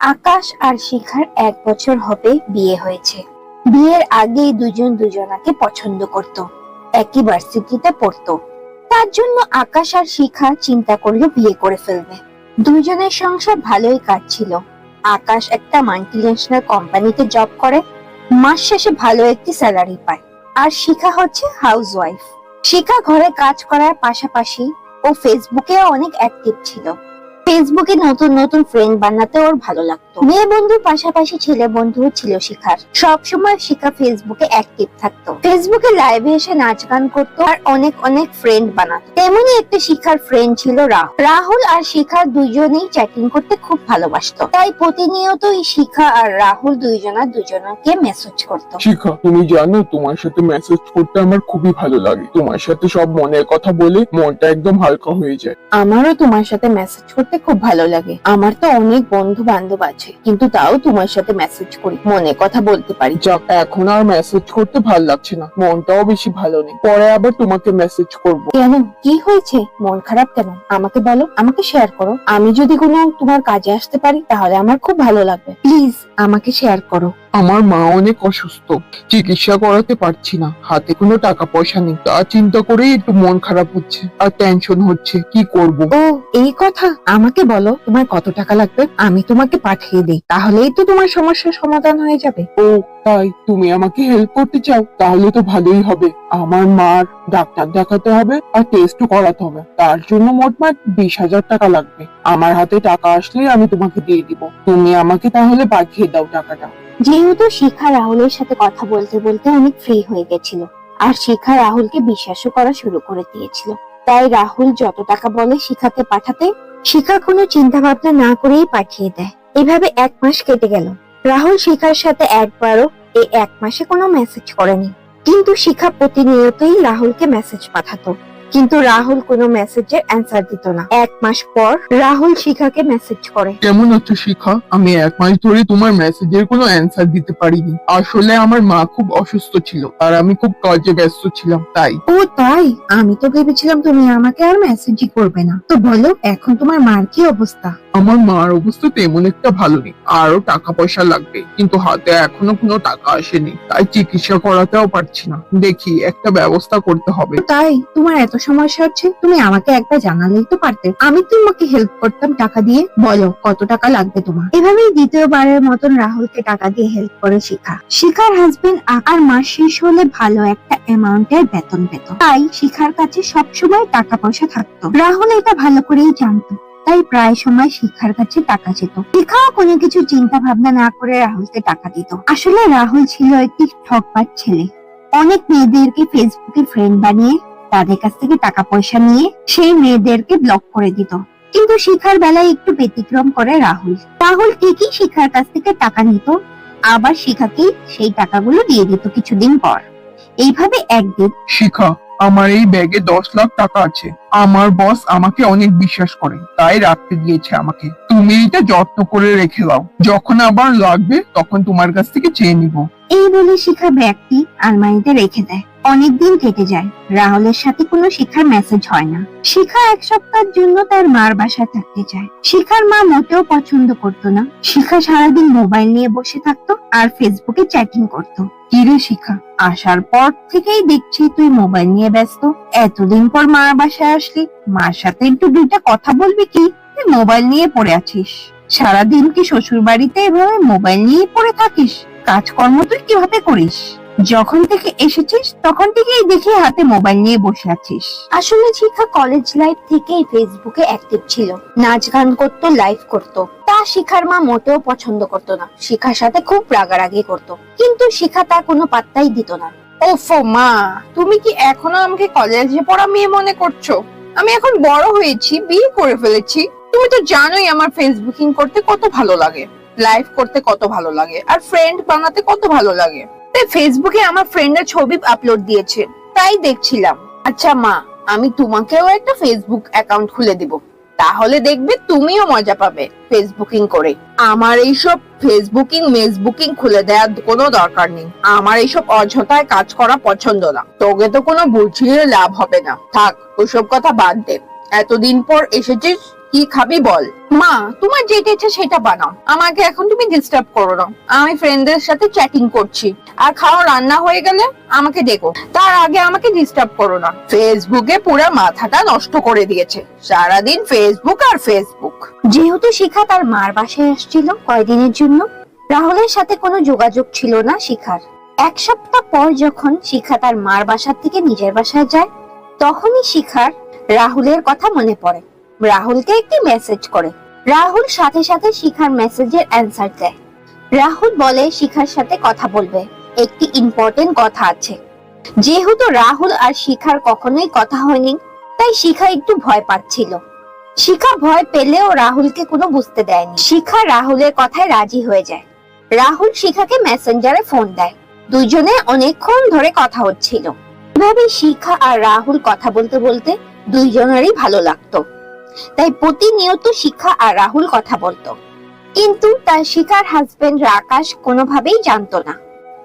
আকাশ আর শিখার 1 বছর হবে বিয়ে হয়েছে। বিয়ের আগেই দুজন দুজনাকে পছন্দ করত, একই ভার্সিটিতে পড়তো। তার জন্য আকাশ আর শিখা চিন্তা করলো বিয়ে করে ফেলবে। দুজনের সংসার ভালোই কাটছিল। আকাশ একটা মাল্টিন্যাশনাল কোম্পানিতে জব করে, মাস শেষে ভালো একটি স্যালারি পায়। আর শিখা হচ্ছে হাউসওয়াইফ। শিখা ঘরে কাজ করার পাশাপাশি ও ফেসবুকে অনেক অ্যাক্টিভ ছিল। ফেসবুকে নতুন নতুন ফ্রেন্ড বানাতে ওর ভালো লাগতো। মেয়ে বন্ধুর পাশাপাশি ছেলে বন্ধুও ছিল শিখার। সবসময় শিখা ফেসবুকে অ্যাক্টিভ থাকতো, ফেসবুকে লাইভে এসে নাচ গান করতো আর অনেক অনেক ফ্রেন্ড বানাতো। তেমনি একটা শিখার ফ্রেন্ড ছিল রাহুল। রাহুল আর শিখা দুজনেই চ্যাটিং করতে খুব ভালোবাসতো, তাই প্রতিনিয়তই শিখা আর রাহুল দুজনকে মেসেজ করতো। শিখা, তুমি জানো তোমার সাথে মেসেজ করতে আমার খুবই ভালো লাগে। তোমার সাথে সব মনের কথা বলে মনটা একদম হালকা হয়ে যায়। আমারও তোমার সাথে মেসেজ করতে খুব ভালো লাগে। আমার তো অনেক বন্ধু বান্ধব আছে, কিন্তু তাও তোমার সাথে মেসেজ করি, মনে কথা বলতে পারি। যাক, এখন আর মেসেজ করতে ভালো লাগছে না, মনটাও বেশি ভালো নেই। পরে আবার তোমাকে মেসেজ করব। কেন, কি হয়েছে? মন খারাপ কেন? আমাকে বলো, আমাকে শেয়ার করো। আমি যদি কোনো তোমার কাজে আসতে পারি তাহলে আমার খুব ভালো লাগবে। প্লিজ আমাকে শেয়ার করো। আমার মা অনেক অসুস্থ, চিকিৎসা করাতে পারছি না, হাতে কোনো টাকা পয়সা নেই। তা চিন্তা করেই একটু মন খারাপ হচ্ছে আর টেনশন হচ্ছে, কি করব। ও, এই কথা। আমাকে বলো তোমার কত টাকা লাগবে, আমি তোমাকে পাঠিয়ে দিই, তাহলেই তো তোমার সমস্যার সমাধান হয়ে যাবে। ও তাই, তুমি আমাকে হেল্প করতে চাও? তাহলে তো ভালোই হবে। আমার মার ডাক্তার দেখাতে হবে আর টেস্টও করাতে হবে, তার জন্য মোটমাট 20,000 টাকা লাগবে। আমার হাতে টাকা আসলেই আমি তোমাকে দিয়ে দিব। তুমি আমাকে তাহলে পাঠিয়ে দাও টাকাটা। যেহেতু শিখা রাহুলের সাথে কথা বলতে বলতে অনেক ফ্রি হয়ে গেছিল, আর শিখা রাহুলকে বিশ্বাসও করা শুরু করে দিয়েছিল, তাই রাহুল যত টাকা বলে শিখাকে পাঠাতে শিখা কোনো চিন্তা ভাবনা না করেই পাঠিয়ে দেয়। এভাবে 1 মাস কেটে গেল। রাহুল শিখার সাথে একবারও এই 1 মাসে কোনো মেসেজ করেনি, কিন্তু শিখা প্রতিনিয়তই রাহুলকে মেসেজ পাঠাতো, কিন্তু রাহুল কোনো মেসেজের অ্যান্সার দিত না। 1 মাস পর রাহুল শিখাকে মেসেজ করে। কেমন আছো শিখা? আমি 1 মাস ধরে তোমার মেসেজের কোনো অ্যান্সার দিতে পারিনি। আসলে আমার মা খুব অসুস্থ ছিল আর আমি খুব কাজে ব্যস্ত ছিলাম, তাই। ও তাই, আমি তো ভেবেছিলাম তুমি আমাকে আর মেসেজই করবে না। তো বলো, এখন তোমার মার কি অবস্থা? আমার মার অবস্থা তেমন একটা ভালো নেই, আরো টাকা পয়সা লাগবে, কিন্তু হাতে এখনো কোনো টাকা আসেনি, তাই চিকিৎসা করাতেও পারছি না। দেখি একটা ব্যবস্থা করতে হবে। তাই তোমার এত সমস্যা হচ্ছে, তুমি আমাকে একবার জানালেই তো পারতে, আমি তোমাকে হেল্প করতাম টাকা দিয়ে। বলো কত টাকা লাগবে তোমার? এভাবেই দ্বিতীয়বারের মতন রাহুলকে টাকা দিয়ে হেল্প করে শিখা। শিখার হাজবেন্ড আর মাস শেষ হলে ভালো একটা অ্যামাউন্টের বেতন পেত, তাই শিখার কাছে সবসময় টাকা পয়সা থাকতো। রাহুল এটা ভালো করেই জানতো, তাই প্রায় সময় শিখার কাছে টাকা চেত। শিখাও কোনো কিছু চিন্তা ভাবনা না করে রাহুলকে টাকা দিত। আসলে রাহুল ছিল একটি ঠকবাজ ছেলে। অনেক মেয়েদেরকে ফেসবুকে ফ্রেন্ড বানিয়ে তাদের কাছ থেকে টাকা পয়সা নিয়ে সেই মেয়েদেরকে ব্লক করে দিত। কিন্তু শিখার বেলায় একটু ব্যতিক্রম করে রাহুল। রাহুল ঠিকই শিখার কাছ থেকে টাকা নিত, আবার শিখাকে সেই টাকাগুলো দিয়ে দিত কিছুদিন পর। এইভাবে একদিন শিখা, আমার এই ব্যাগে 10 লাখ টাকা আছে। আমার বস আমাকে অনেক বিশ্বাস করে, তাই রাখতে দিয়েছে আমাকে। তুমি এটা যত্ন করে রেখে দাও, যখন আবার লাগবে তখন তোমার কাছ থেকে চেয়ে নিব। এই বলে শিখা ব্যাগটি আলমারিতে রেখে দেয়। অনেকদিন কেটে যায়, রাহুলের সাথে কোনো শিখার মেসেজ হয় না। শিখা 1 সপ্তাহের জন্য তার মার বাসায় থাকতে চায়। শিখার মা মোটেও পছন্দ করতো না। শিখা সারাদিন মোবাইল নিয়ে বসে থাকতো আর ফেসবুকে চ্যাটিং করতো। কিরে শিখা, আসার পর থেকেই দেখছি তুই মোবাইল নিয়ে ব্যস্ত। এতদিন পর মার বাসায় আসলি, মার সাথে একটু দুইটা কথা বলবি কি? তুই মোবাইল নিয়ে পড়ে আছিস। সারাদিন কি শ্বশুর বাড়িতে এভাবে মোবাইল নিয়ে পড়ে থাকিস? কাজকর্ম তুই কিভাবে করিস? যখন থেকে এসেছিস তখন থেকেই দেখি হাতে মোবাইল নিয়ে বসে আছিস। আসলে শিখা কলেজ লাইফ থেকেই ফেসবুকে অ্যাক্টিভ ছিল, নাচ গান করতো, লাইভ করতো। তা শিখার মা মোটেও পছন্দ করতো না, শিখার সাথে খুব রাগারাগি করতো, কিন্তু শিখা তা কোনো পাত্তাই দিত না। ওফো মা, তুমি কি এখনো আমাকে কলেজে পড়া মেয়ে মনে করছো? আমি এখন বড় হয়েছি, বিয়ে করে ফেলেছি। তুমি তো জানোই আমার ফেসবুকিং করতে কত ভালো লাগে, লাইভ করতে কত ভালো লাগে, আর ফ্রেন্ড বানাতে কত ভালো লাগে। তাই ফেসবুকে আমার ফ্রেন্ডের ছবি আপলোড দিয়েছে, তাই দেখছিলাম। আচ্ছা মা, আমি তোমাকেও একটা ফেসবুক অ্যাকাউন্ট খুলে দিব, তাহলে দেখবে তুমিও মজা পাবে ফেসবুকিং করে। আমার এইসব ফেসবুকিং মেসবুকিং খুলে দেওয়ার কোনো দরকার নেই। আমার এইসব অযথায় কাজ করা পছন্দ না। তোকে তো কোনো বুঝিয়ে লাভ হবে না, থাক ওসব কথা বাদ দে। এতদিন পর এসেছিস, কি খাবি বল? মা, তোমার যেটা ইচ্ছে সেটা বানাও, আমাকে এখন তুমি ডিস্টার্ব করো না। আমি ফ্রেন্ডদের সাথে চ্যাটিং করছি, আর খাওয়া রান্না হয়ে গেলে আমাকে দেখো, তার আগে আমাকে ডিস্টার্ব করো না। ফেসবুকে পুরো মাথাটা নষ্ট করে দিয়েছে, সারাদিন ফেসবুক আর ফেসবুক। যেহেতু শিখা তার মার বাসায় আসছিল কয়দিনের জন্য, রাহুলের সাথে কোনো যোগাযোগ ছিল না শিখার। এক সপ্তাহ পর যখন শিখা তার মার বাসার থেকে নিজের বাসায় যায়, তখনই শিখার রাহুলের কথা মনে পড়ে। রাহুলকে একটি মেসেজ করে। রাহুল সাথে সাথে শিখার মেসেজের অ্যান্সার দেয়। রাহুল বলে শিখার সাথে কথা বলবে, একটি ইম্পর্টেন্ট কথা আছে। যেহেতু রাহুল আর শিখার কখনোই কথা হয়নি, তাই শিখা একটু ভয় পাচ্ছিল। শিখা ভয় পেলেও রাহুলকে কোনো বুঝতে দেয়নি। শিখা রাহুলের কথায় রাজি হয়ে যায়। রাহুল শিখাকে মেসেঞ্জারে ফোন দেয়। দুইজনে অনেকক্ষণ ধরে কথা হচ্ছিল। এভাবে শিখা আর রাহুল কথা বলতে বলতে দুইজনেরই ভালো লাগতো, তাই প্রতিনিয়ত শিখা আর রাহুল কথা বলতো। কিন্তু তার শিখার হাজবেন্ড আকাশ কোনোভাবেই জানতো না,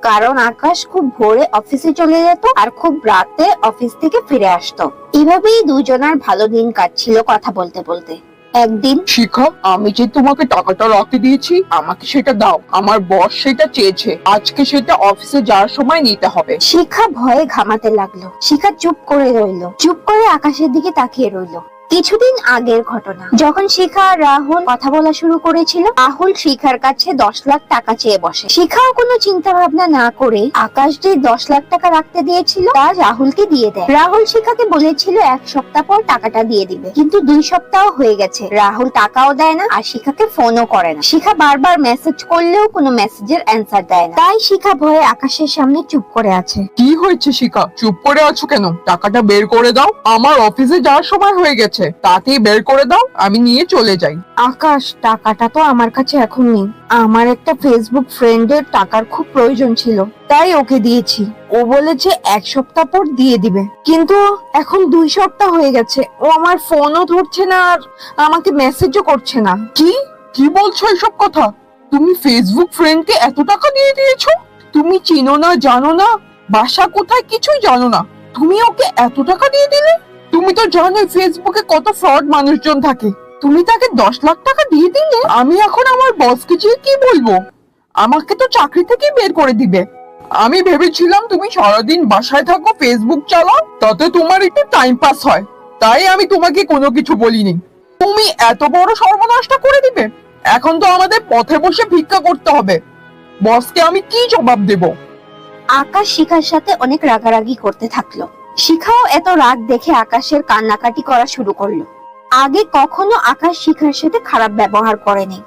কারণ আকাশ খুব ভোরে অফিসে চলে যেত আর খুব রাতে অফিস থেকে ফিরে আসতো। এভাবেই দুজনের ভালো দিন কাটছিল কথা বলতে বলতে। একদিন, শিখা, আমি যে তোমাকে টাকাটা রাখতে দিয়েছি, আমাকে সেটা দাও। আমার বস সেটা চেয়েছে, আজকে সেটা অফিসে যাওয়ার সময় নিতে হবে। শিখা ভয়ে ঘামাতে লাগলো। শিখা চুপ করে রইলো, চুপ করে আকাশের দিকে তাকিয়ে রইলো। কিছুদিন আগের ঘটনা, যখন শিখা আর রাহুল কথা বলা শুরু করেছিল, রাহুল শিখার কাছে 10 লাখ টাকা চেয়ে বসে। শিখাও কোনো চিন্তা ভাবনা না করে আকাশ যে 10 লাখ টাকা রাখতে দিয়েছিল তা রাহুলকে দিয়ে দেয়। রাহুল শিখাকে বলেছিল 1 সপ্তাহ পর টাকাটা দিয়ে দিবে, কিন্তু 2 সপ্তাহ হয়ে গেছে, রাহুল টাকাও দেয় না আর শিখাকে ফোনও করে না। শিখা বারবার মেসেজ করলেও কোনো মেসেজের অ্যান্সার দেয় না। তাই শিখা ভয়ে আকাশের সামনে চুপ করে আছে। কি হয়েছে শিখা, চুপ করে আছো কেন? টাকাটা বের করে দাও, আমার অফিসে যাওয়ার সময় হয়ে গেছে, তাতেই বের করে দাও, আমি নিয়ে চলে যাই। আকাশ, টাকাটা তো আমার কাছে এখন নেই। আমার একটা ফেসবুক ফ্রেন্ডের টাকার খুব প্রয়োজন ছিল, তাই ওকে দিয়েছি। ও বলেছে 1 সপ্তাহ পর দিয়ে দিবে, কিন্তু এখন 2 সপ্তাহ হয়ে গেছে, ও আমার ফোনও ধরছে না আর আমাকে মেসেজও করছে না। কি কি বলছো এসব কথা? তুমি ফেসবুক ফ্রেন্ডকে এত টাকা দিয়ে দিয়েছো? তুমি চিনো না, জানো না, বাসা কোথায় কিছুই জানো না, তুমি ওকে এত টাকা দিয়ে দিলে? তুমি তো জানোই ফেসবুকে কত ফ্রড মানুষজন থাকে, তুমি তাকে 10 লাখ টাকা দিয়ে দিলে? আমি এখন আমার বসকে গিয়ে কি বলবো? আমাকে তো চাকরি থেকে বের করে দিবে। আমি ভেবেছিলাম তুমি সারাদিন বাসায় থাকো, ফেসবুক চালাও, তাতে তোমার একটু টাইম পাস হয়, তাই আমি তোমাকে কোনো কিছু বলিনি। তুমি এত বড় সর্বনাশটা করে দিবে? এখন তো আমাদের পথে বসে ভিক্ষা করতে হবে, বসকে আমি কি জবাব দেব? আকাশ শিখার সাথে অনেক রাগারাগি করতে থাকলো। শিখাও এত রাগ দেখে আকাশের কান্নাকাটি করা শুরু করলো। আগে কখনো আকাশ শিখার সাথে খারাপ ব্যবহার করেনি।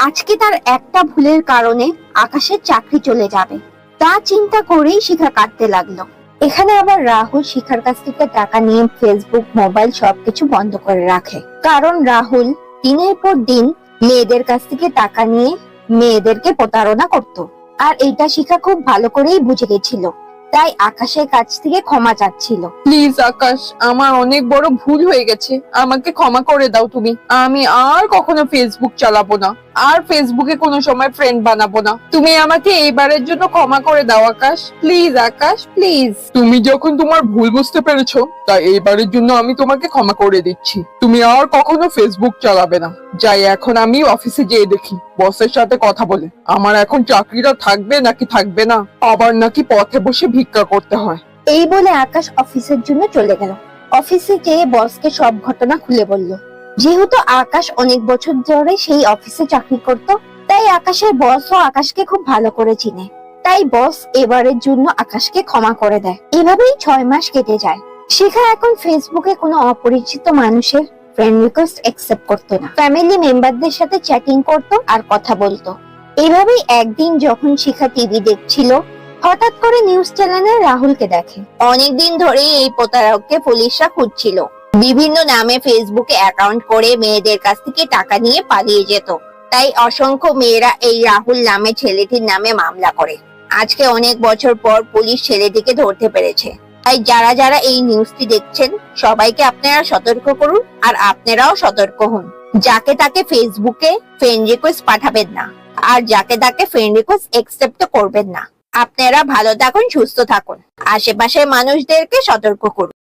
আজকে তার একটা ভুলের কারণে আকাশের চাকরি চলে যাবে, তা চিন্তা করেই শিখা কাঁদতে লাগলো। এখানে আবার রাহুল শিখার কাছ থেকে টাকা নিয়ে ফেসবুক, মোবাইল সবকিছু বন্ধ করে রাখে, কারণ রাহুল দিনের পর দিন মেয়েদের কাছ থেকে টাকা নিয়ে মেয়েদেরকে প্রতারণা করত। আর এইটা শিখা খুব ভালো করেই বুঝে গেছিল, তাই আকাশের কাছ থেকে ক্ষমা চাচ্ছিল। প্লিজ আকাশ, আমার অনেক বড় ভুল হয়ে গেছে, আমাকে ক্ষমা করে দাও তুমি। আমি আর কখনো ফেসবুক চালাবো না, আর ফেসবুকে কোনো সময় ফ্রেন্ড বানাবো না। তুমি আমাকে এইবারের জন্য ক্ষমা করে দাও আকাশ, প্লিজ আকাশ, প্লিজ। তুমি যখন তোমার ভুল বুঝতে পেরেছো, তাই এইবারের জন্য আমি তোমাকে ক্ষমা করে দিচ্ছি। তুমি আর কখনো ফেসবুক চালাবে না। যাই, এখন আমি অফিসে যেয়ে দেখি বসের সাথে কথা বলে আমার এখন চাকরিটা থাকবে নাকি থাকবে না, আবার নাকি পথে বসে ভিক্ষা করতে হয়। এই বলে আকাশ অফিসের জন্য চলে গেল। অফিসে যেয়ে বসকে সব ঘটনা খুলে বলল। যেহেতু আকাশ অনেক বছর ধরে সেই অফিসে চাকরি করত, তাই আকাশের বসও আকাশকে খুব ভালো করে চিনে। তাই বস এবারের জন্য আকাশকে ক্ষমা করে দেয়। এভাবেই 6 মাস কেটে যায়। শিখা এখন ফেসবুকে কোনো অপরিচিত মানুষের ফ্রেন্ড রিকোয়েস্ট অ্যাকসেপ্ট করতো না। ফ্যামিলি মেম্বারদের সাথে চ্যাটিং করতো আর কথা বলতো। এভাবেই একদিন যখন শিখা টিভি দেখছিল, হঠাৎ করে নিউজ চ্যানেলে রাহুলকে দেখে। অনেকদিন ধরে এই প্রতারককে পুলিশরা খুঁজছিল। বিভিন্ন নামে ফেসবুকে অ্যাকাউন্ট করে মেয়েদের কাছ থেকে টাকা নিয়ে পালিয়ে যেত। তাই অসংখ্য মেয়েরা এই রাহুল নামে ছেলেটির নামে মামলা করে। আজকে অনেক বছর পর পুলিশ ছেলেটিকে ধরতে পেরেছে। তাই যারা যারা এই নিউজটি দেখছেন, সবাইকে আপনারা সতর্ক করুন, আর আপনারাও সতর্ক হন। যাকে তাকে ফেসবুকে ফ্রেন্ড রিকোয়েস্ট পাঠাবেন না, আর যাকে তাকে ফ্রেন্ড রিকোয়েস্ট অ্যাকসেপ্ট করবেন না। আপনারা ভালো থাকুন, সুস্থ থাকুন, আশেপাশের মানুষদেরকে সতর্ক করুন।